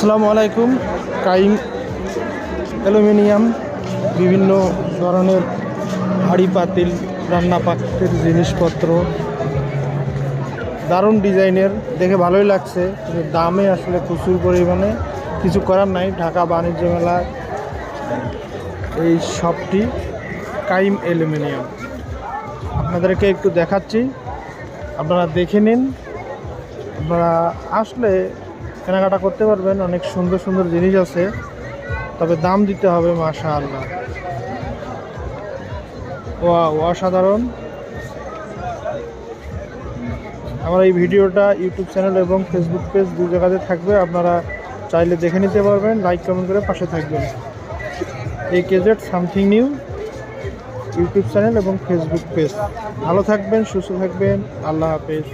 আসসালামু আলাইকুম। কাইম অ্যালুমিনিয়াম বিভিন্ন ধরনের হাঁড়ি পাতিল রান্না পাত্রের জিনিসপত্র দারুণ ডিজাইনের, দেখে ভালোই লাগছে, কিন্তু দামে আসলে প্রচুর পরিমাণে। কিছু করার নাই, ঢাকা বাণিজ্য মেলা এই শপটি কাইম অ্যালুমিনিয়াম। আপনাদেরকে একটু দেখাচ্ছি, আপনারা দেখে নিন। আপনারা আসলে কেনাকাটা করতে পারবেন, অনেক সুন্দর সুন্দর জিনিস আছে, তবে দাম দিতে হবে। মাশাআল্লাহ, অসাধারণ। আমার এই ভিডিওটা ইউটিউব চ্যানেল এবং ফেসবুক পেজ দুই জায়গাতে থাকবে, আপনারা চাইলে দেখে নিতে পারবেন। লাইক কমেন্ট করে পাশে থাকবেন। এই caged something new YouTube channel এবং ফেসবুক পেজ। ভালো থাকবেন, সুস্থ থাকবেন। আল্লাহ হাফেজ।